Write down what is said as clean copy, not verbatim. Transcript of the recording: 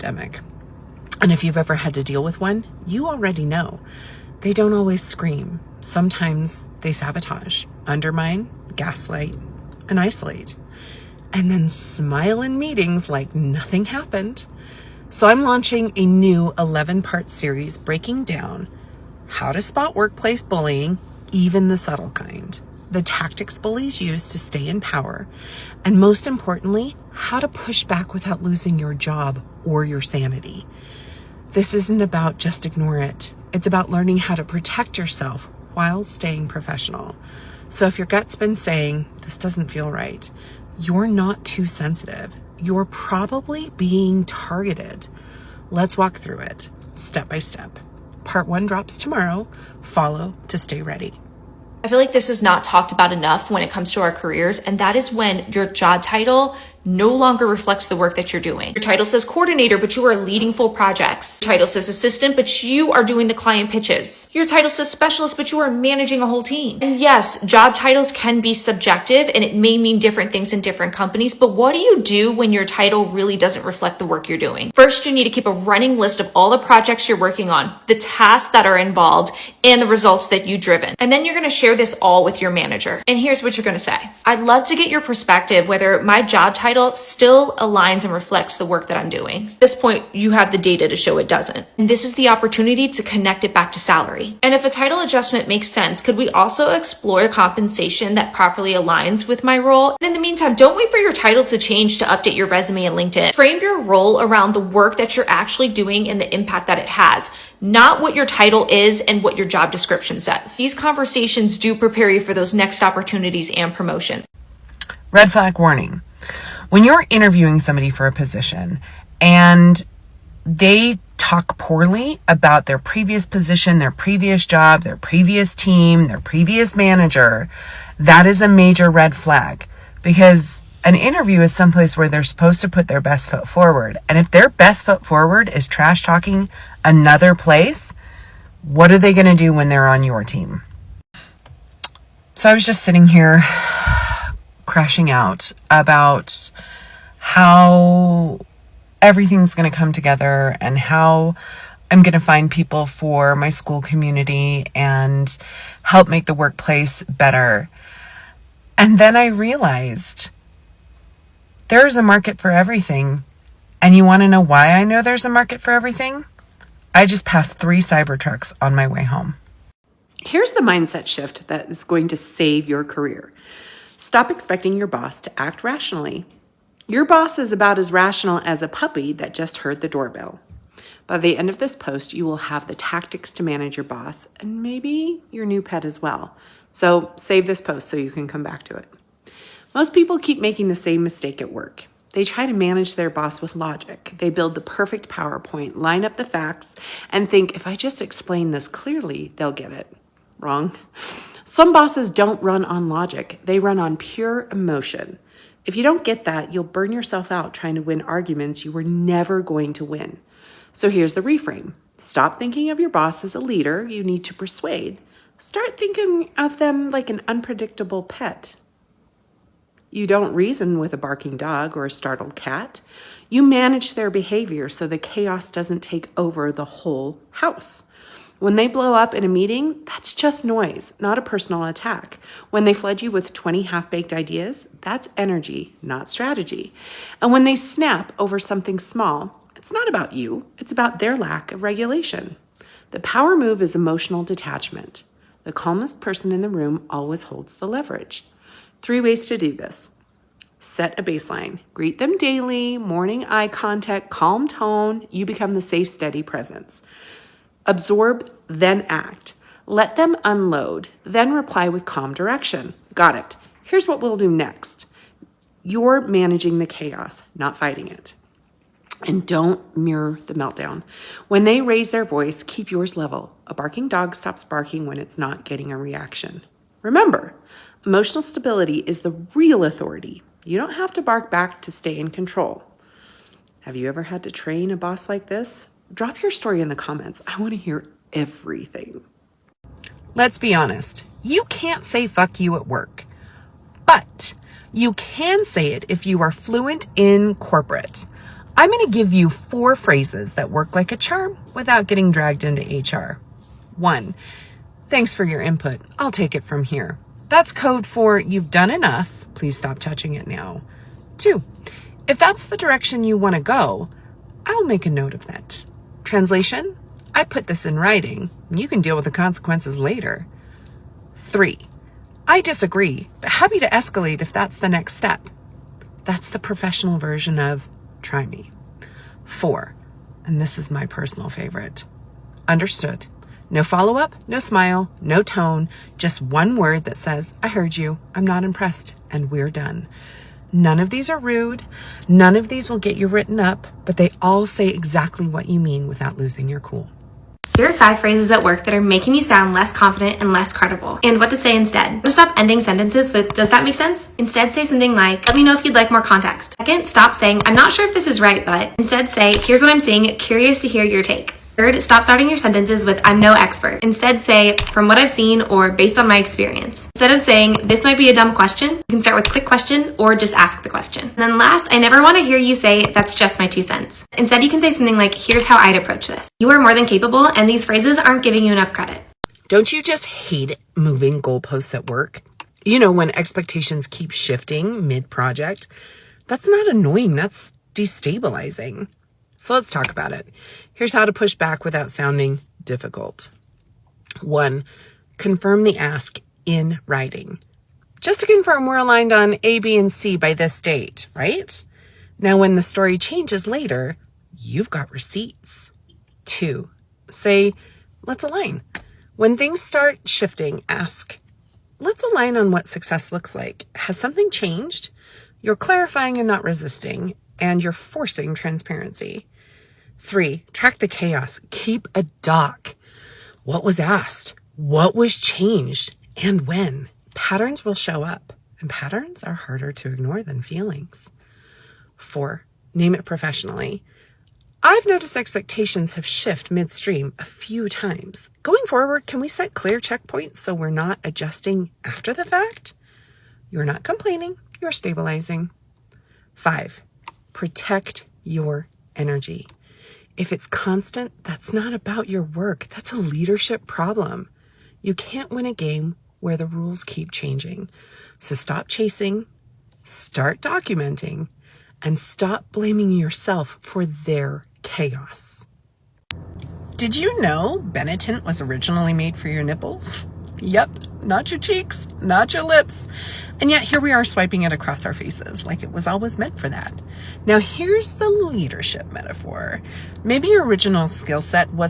epidemic. And if you've ever had to deal with one, you already know. They don't always scream. Sometimes they sabotage, undermine, gaslight, and isolate. And then smile in meetings like nothing happened. So I'm launching a new 11-part series breaking down how to spot workplace bullying, even the subtle kind, the tactics bullies use to stay in power, and most importantly, how to push back without losing your job or your sanity. This isn't about just ignore it. It's about learning how to protect yourself while staying professional. So if your gut's been saying, this doesn't feel right, you're not too sensitive. You're probably being targeted. Let's walk through it step by step. Part 1 drops tomorrow. Follow to stay ready. I feel like this is not talked about enough when it comes to our careers, and that is when your job title no longer reflects the work that you're doing. Your title says coordinator, but you are leading full projects. Your title says assistant, but you are doing the client pitches. Your title says specialist, but you are managing a whole team. And yes, job titles can be subjective and it may mean different things in different companies, but what do you do when your title really doesn't reflect the work you're doing? First, you need to keep a running list of all the projects you're working on, the tasks that are involved, and the results that you've driven. And then you're going to share this all with your manager. And here's what you're going to say. I'd love to get your perspective whether my job title still aligns and reflects the work that I'm doing. At this point, you have the data to show it doesn't. And this is the opportunity to connect it back to salary. And if a title adjustment makes sense, could we also explore compensation that properly aligns with my role? And in the meantime, don't wait for your title to change to update your resume and LinkedIn. Frame your role around the work that you're actually doing and the impact that it has, not what your title is and what your job description says. These conversations do prepare you for those next opportunities and promotion. Red flag warning. When you're interviewing somebody for a position and they talk poorly about their previous position, their previous job, their previous team, their previous manager, that is a major red flag, because an interview is someplace where they're supposed to put their best foot forward. And if their best foot forward is trash talking another place, what are they going to do when they're on your team? So I was just sitting here crashing out about how everything's going to come together and how I'm going to find people for my school community and help make the workplace better. And then I realized there's a market for everything. And you want to know why I know there's a market for everything? I just passed 3 Cybertrucks on my way home. Here's the mindset shift that is going to save your career. Stop expecting your boss to act rationally. Your boss is about as rational as a puppy that just heard the doorbell. By the end of this post, you will have the tactics to manage your boss and maybe your new pet as well. So save this post so you can come back to it. Most people keep making the same mistake at work. They try to manage their boss with logic. They build the perfect PowerPoint, line up the facts, and think, if I just explain this clearly, they'll get it. Wrong. Some bosses don't run on logic. They run on pure emotion. If you don't get that, you'll burn yourself out trying to win arguments you were never going to win. So here's the reframe. Stop thinking of your boss as a leader you need to persuade. Start thinking of them like an unpredictable pet. You don't reason with a barking dog or a startled cat. You manage their behavior so the chaos doesn't take over the whole house. When they blow up in a meeting, that's just noise, not a personal attack. When they flood you with 20 half-baked ideas, that's energy, not strategy. And when they snap over something small, it's not about you, it's about their lack of regulation. The power move is emotional detachment. The calmest person in the room always holds the leverage. 3 ways to do this. Set a baseline. Greet them daily, morning eye contact, calm tone. You become the safe, steady presence. Absorb, then act. Let them unload, then reply with calm direction. Got it. Here's what we'll do next. You're managing the chaos, not fighting it. And don't mirror the meltdown. When they raise their voice, keep yours level. A barking dog stops barking when it's not getting a reaction. Remember, emotional stability is the real authority. You don't have to bark back to stay in control. Have you ever had to train a boss like this? Drop your story in the comments. I want to hear everything. Let's be honest. You can't say fuck you at work, but you can say it if you are fluent in corporate. I'm going to give you 4 phrases that work like a charm without getting dragged into HR. 1, thanks for your input. I'll take it from here. That's code for you've done enough. Please stop touching it now. 2, if that's the direction you want to go, I'll make a note of that. Translation, I put this in writing. You can deal with the consequences later. 3, I disagree, but happy to escalate if that's the next step. That's the professional version of try me. 4, and this is my personal favorite. Understood. No follow-up, no smile, no tone, just one word that says, I heard you, I'm not impressed, and we're done. None of these are rude. None of these will get you written up, but they all say exactly what you mean without losing your cool. Here are 5 phrases at work that are making you sound less confident and less credible. And what to say instead. Stop ending sentences with, does that make sense? Instead, say something like, let me know if you'd like more context. Second, stop saying, I'm not sure if this is right, but instead say, here's what I'm seeing, curious to hear your take. Third, stop starting your sentences with, I'm no expert. Instead, say, from what I've seen or based on my experience. Instead of saying, this might be a dumb question, you can start with quick question or just ask the question. And then last, I never want to hear you say, that's just my 2 cents. Instead, you can say something like, here's how I'd approach this. You are more than capable, and these phrases aren't giving you enough credit. Don't you just hate moving goalposts at work? You know, when expectations keep shifting mid-project, that's not annoying, that's destabilizing. So let's talk about it. Here's how to push back without sounding difficult. 1, confirm the ask in writing. Just to confirm we're aligned on A, B, and C by this date, right? Now, when the story changes later, you've got receipts. 2, say, let's align. When things start shifting, ask, let's align on what success looks like. Has something changed? You're clarifying and not resisting, and you're forcing transparency. 3, track the chaos. Keep a doc. What was asked? What was changed? And when? Patterns will show up, and patterns are harder to ignore than feelings. 4, name it professionally. I've noticed expectations have shifted midstream a few times. Going forward, can we set clear checkpoints so we're not adjusting after the fact? You're not complaining, you're stabilizing. 5, protect your energy. If it's constant, that's not about your work. That's a leadership problem. You can't win a game where the rules keep changing. So stop chasing, start documenting, and stop blaming yourself for their chaos. Did you know Benetint was originally made for your nipples? Yep, not your cheeks, not your lips. And yet here we are swiping it across our faces like it was always meant for that. Now here's the leadership metaphor. Maybe your original skill set was